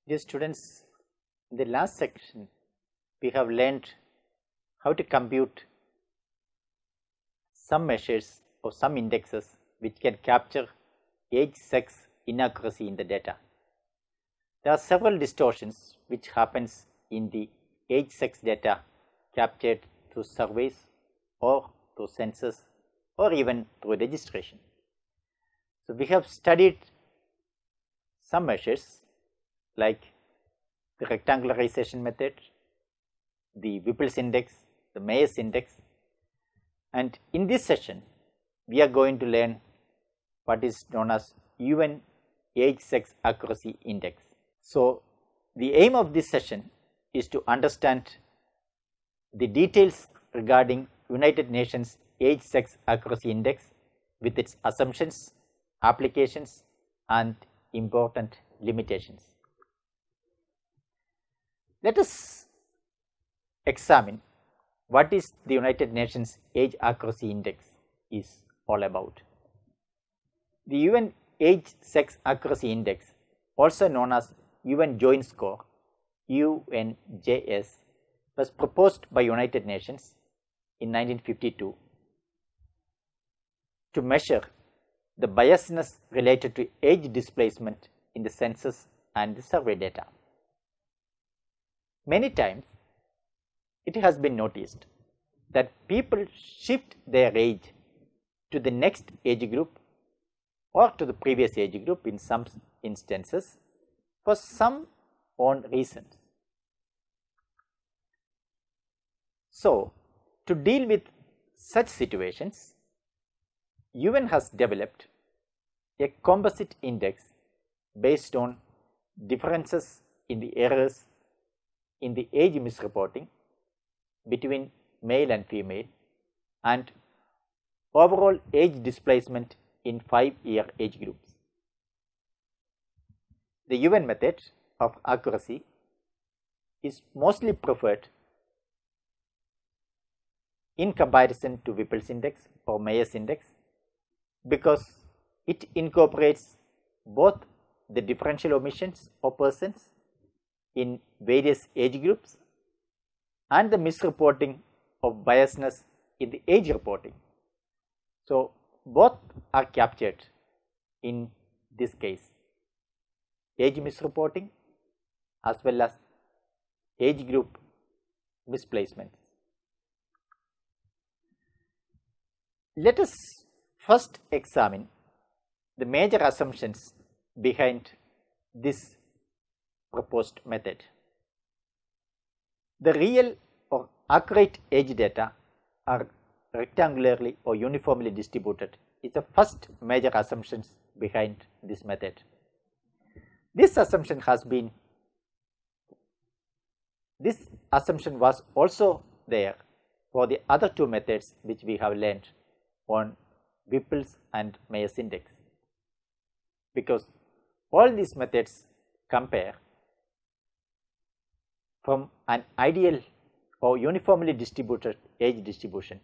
Dear students, in the last section we have learned how to compute some measures or some indexes which can capture age, sex inaccuracy in the data. There are several distortions which happens in the age, sex data captured through surveys or through census or even through registration. So, we have studied some measures like the rectangularization method, the Whipple's index, the Mayer's index, and in this session we are going to learn what is known as UN age sex accuracy index. So, the aim of this session is to understand the details regarding United Nations age sex accuracy index with its assumptions, applications and important limitations. Let us examine what is the United Nations age accuracy index is all about. The UN age sex accuracy index, also known as UN joint score UNJS, was proposed by United Nations in 1952 to measure the biasness related to age displacement in the census and the survey data. Many times it has been noticed that people shift their age to the next age group or to the previous age group in some instances for some own reasons. So, to deal with such situations, UN has developed a composite index based on differences in the errors in the age misreporting between male and female and overall age displacement in 5-year age groups. The UN method of accuracy is mostly preferred in comparison to Whipple's index or Mayer's index because it incorporates both the differential omissions of persons in various age groups and the misreporting of biasness in the age reporting. So, both are captured in this case, age misreporting as well as age group misplacements. Let us first examine the major assumptions behind this proposed method. The real or accurate age data are rectangularly or uniformly distributed is the first major assumption behind this method. This assumption was also there for the other two methods which we have learned on Whipple's and Mayer's index, because all these methods compare from an ideal or uniformly distributed age distribution,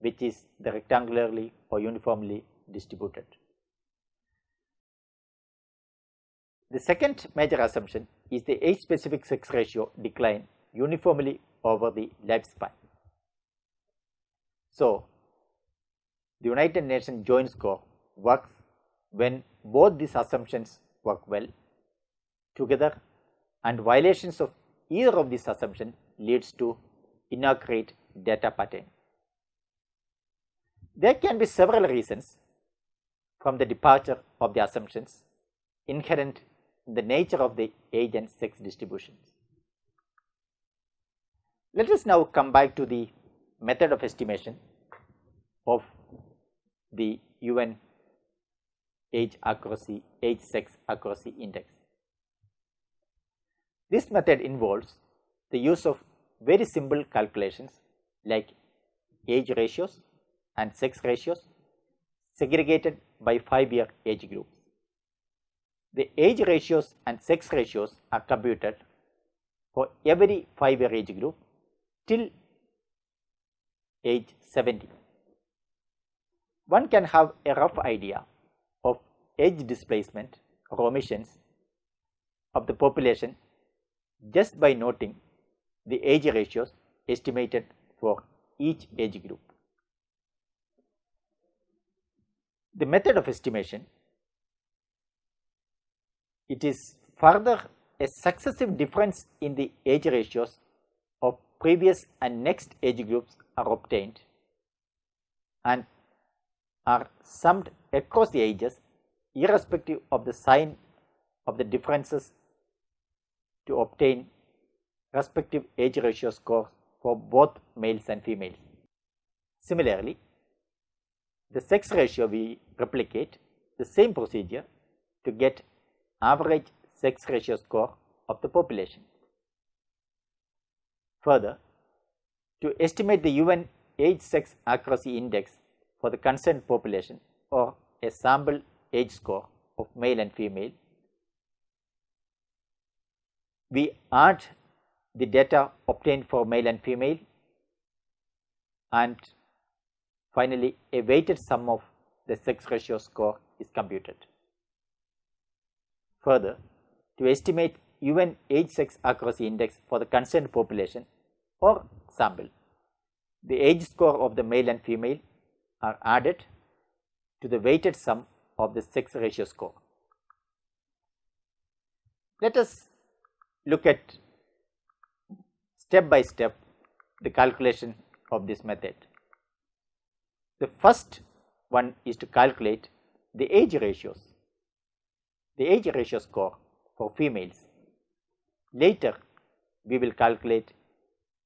which is the rectangularly or uniformly distributed. The second major assumption is the age specific sex ratio decline uniformly over the lifespan. So, the United Nations joint score works when both these assumptions work well together and violations of either of these assumptions leads to inaccurate data pattern. There can be several reasons from the departure of the assumptions inherent in the nature of the age and sex distributions. Let us now come back to the method of estimation of the UN age sex accuracy index. This method involves the use of very simple calculations like age ratios and sex ratios segregated by 5-year age groups. The age ratios and sex ratios are computed for every 5-year age group till age 70. One can have a rough idea of age displacement or omissions of the population just by noting the age ratios estimated for each age group. The method of estimation, it is further a successive difference in the age ratios of previous and next age groups are obtained and are summed across the ages irrespective of the sign of the differences to obtain respective age ratio scores for both males and females. Similarly, the sex ratio we replicate the same procedure to get average sex ratio score of the population. Further, to estimate the UN age-sex accuracy index for the concerned population or a sample age score of male and female, we add the data obtained for male and female, and finally a weighted sum of the sex ratio score is computed. Further, to estimate UN age-sex accuracy index for the concerned population or sample, the age score of the male and female are added to the weighted sum of the sex ratio score. Let us look at step by step the calculation of this method. The first one is to calculate the age ratios, the age ratio score for females. Later, we will calculate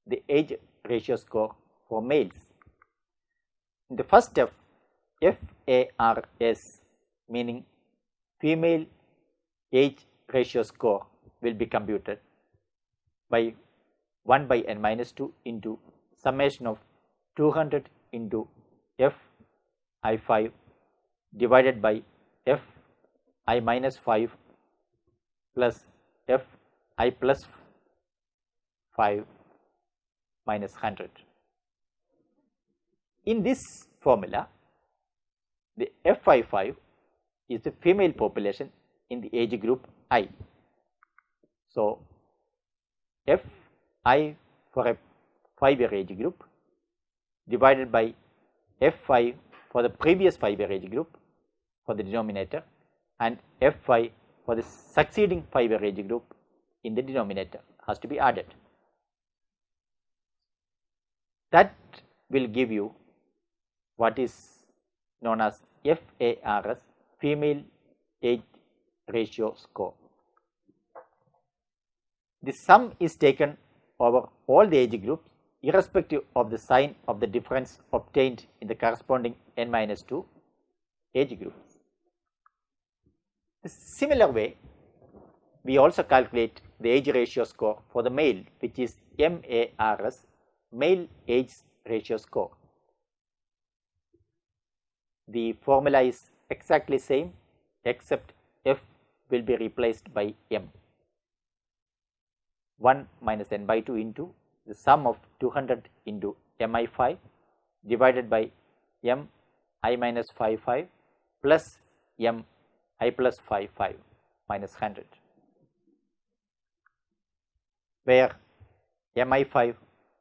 the age ratio score for males. In the first step, FARS, meaning female age ratio score, will be computed by 1 by n minus 2 into summation of 200 into Fi5 divided by Fi minus 5 plus Fi plus 5 minus 100. In this formula, the Fi5 is the female population in the age group I. So, Fi for a 5-year age group divided by F5 for the previous 5-year age group for the denominator and F5 for the succeeding 5-year age group in the denominator has to be added. That will give you what is known as FARS, female age ratio score. The sum is taken over all the age groups irrespective of the sign of the difference obtained in the corresponding n minus 2 age groups. The similar way, we also calculate the age ratio score for the male, which is MARS, male age ratio score. The formula is exactly same except F will be replaced by M. 1 minus n by 2 into the sum of 200 into Mi5 divided by Mi minus 5 plus Mi plus 5 minus 100, where Mi5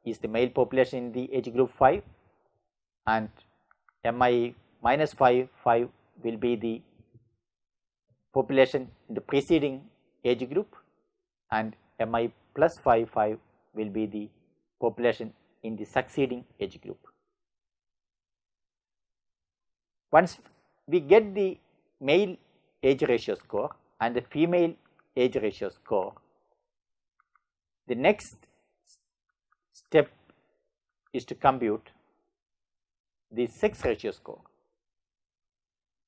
is the male population in the age group 5 and Mi minus 5 will be the population in the preceding age group and Mi plus 5 will be the population in the succeeding age group. Once we get the male age ratio score and the female age ratio score, the next step is to compute the sex ratio score.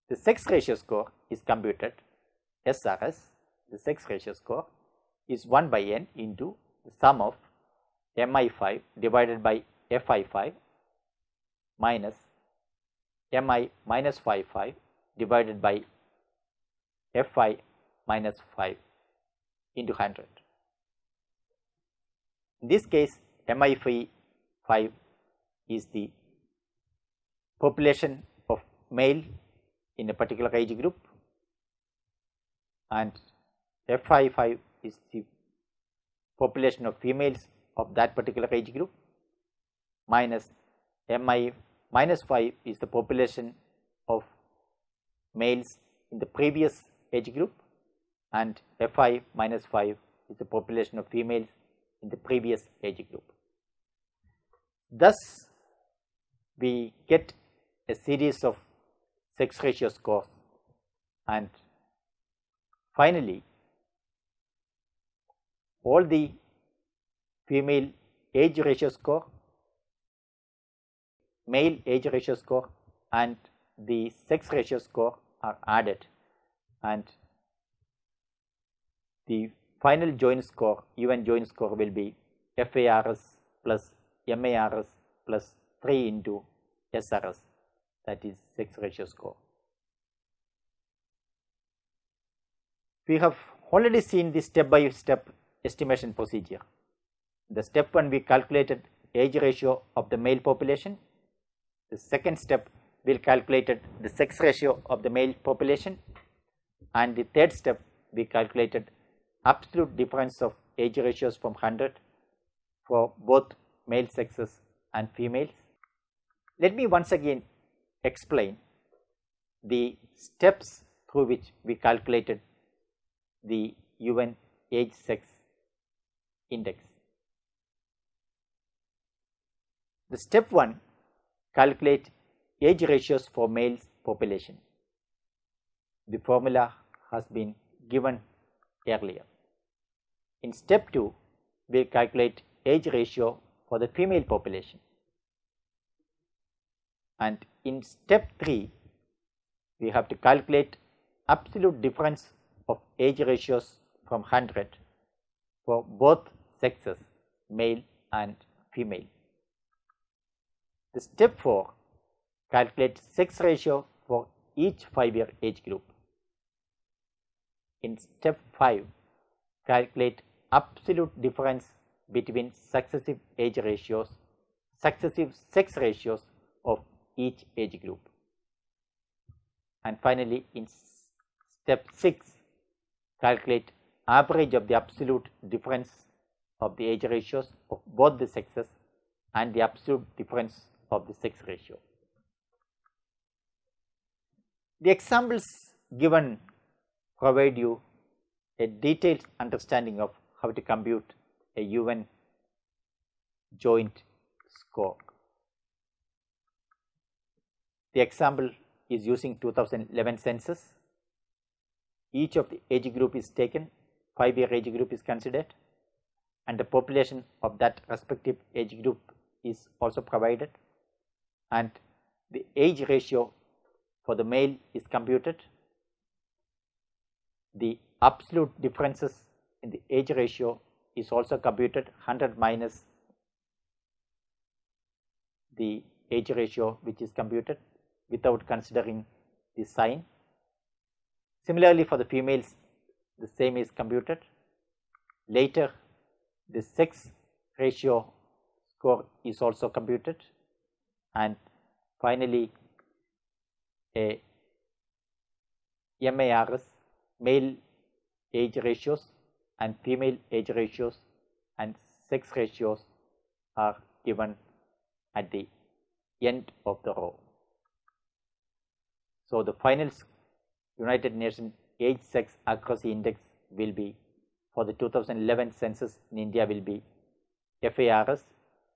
The sex ratio score is computed SRS, the sex ratio score is 1 by n into the sum of Mi5 divided by Fi5 minus Mi minus 5 divided by Fi minus 5 into 100. In this case, Mi5 is the population of male in a particular age group and Fi5 is the population of females of that particular age group, minus mi minus 5 is the population of males in the previous age group, and fi minus 5 is the population of females in the previous age group. Thus, we get a series of sex ratio scores, and finally, all the female age ratio score, male age ratio score, and the sex ratio score are added, and the final joint score, even joint score, will be FARS plus MARS plus 3 into SRS, that is sex ratio score. We have already seen the step-by-step estimation procedure. The step 1, we calculated age ratio of the male population. The second step, we calculated the sex ratio of the male population, and the third step, we calculated absolute difference of age ratios from 100 for both male sexes and females. Let me once again explain the steps through which we calculated the UN age sex index. The step 1, calculate age ratios for males population. The formula has been given earlier. In step 2, we calculate age ratio for the female population, and in step 3, we have to calculate absolute difference of age ratios from 100 for both sexes, male and female. The step 4, calculate sex ratio for each 5-year age group. In step 5, calculate absolute difference between successive age ratios, successive sex ratios of each age group. And finally, in step 6, calculate average of the absolute difference of the age ratios of both the sexes and the absolute difference of the sex ratio. The examples given provide you a detailed understanding of how to compute a UN joint score. The example is using 2011 census. Each of the age group is taken, 5-year age group is considered, and the population of that respective age group is also provided, and the age ratio for the male is computed. The absolute differences in the age ratio is also computed, 100 minus the age ratio which is computed without considering the sign. Similarly, for the females, the same is computed. Later, the sex ratio score is also computed, and finally, a MARS, male age ratios and female age ratios and sex ratios are given at the end of the row. So, the final United Nations age sex accuracy index will be, for the 2011 census in India, will be FARS,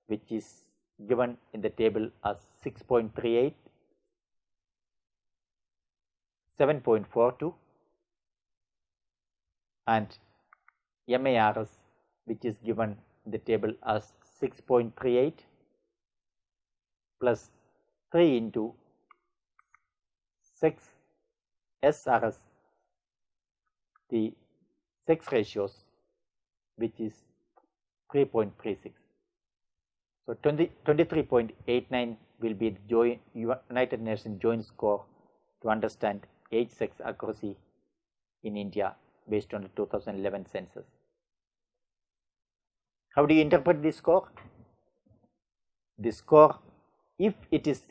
which is given in the table as 6.38, 7.42, and MARS, which is given in the table as 6.38 plus 3 into sex SRS, the sex ratios, which is 3.36. So, 23.89 will be the United Nations joint score to understand age sex accuracy in India based on the 2011 census. How do you interpret this score? The score, if it is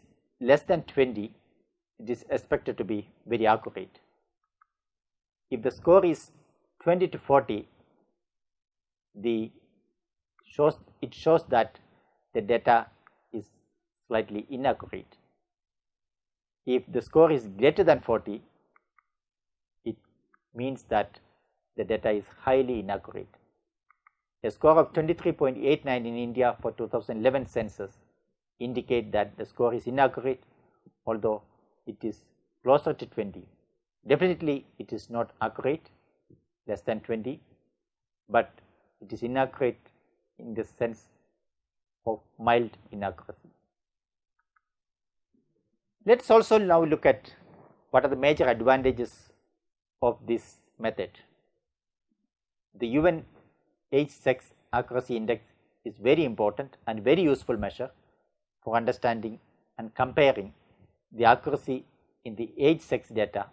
less than 20, it is expected to be very accurate. If the score is 20 to 40, it shows that the data is slightly inaccurate. If the score is greater than 40, it means that the data is highly inaccurate. A score of 23.89 in India for 2011 census indicate that the score is inaccurate, although it is closer to 20. Definitely it is not accurate, less than 20, but it is inaccurate in the sense of mild inaccuracy. Let us also now look at what are the major advantages of this method. The UN age-sex accuracy index is very important and very useful measure for understanding and comparing the accuracy in the age-sex data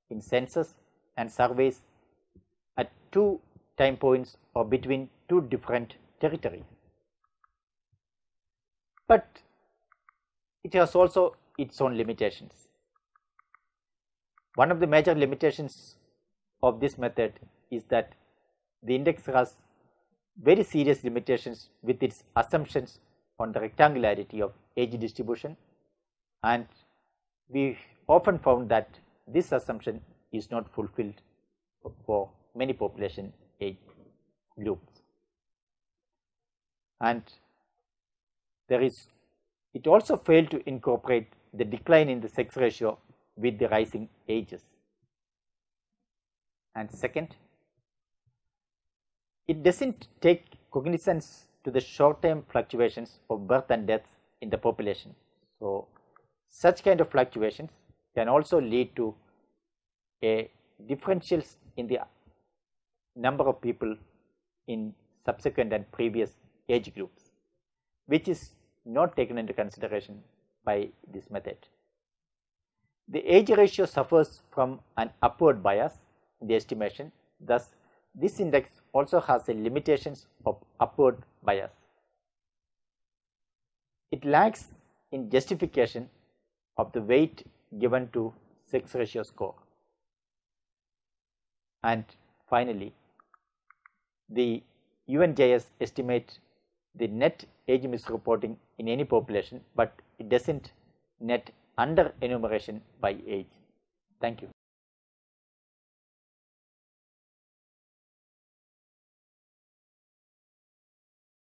in census and surveys at two time points or between two different territories. But it has also its own limitations. One of the major limitations of this method is that the index has very serious limitations with its assumptions on the rectangularity of age distribution, and we often found that this assumption is not fulfilled for many population age groups. And it also failed to incorporate the decline in the sex ratio with the rising ages. And second, it does not take cognizance to the short-term fluctuations of birth and deaths in the population. So, such kind of fluctuations can also lead to a differentials in the number of people in subsequent and previous age groups, which is not taken into consideration by this method. The age ratio suffers from an upward bias in the estimation, thus this index also has a limitations of upward bias. It lacks in justification of the weight given to sex ratio score. And finally, the UNJS estimate the net age misreporting in any population, but it does not net under enumeration by age. Thank you.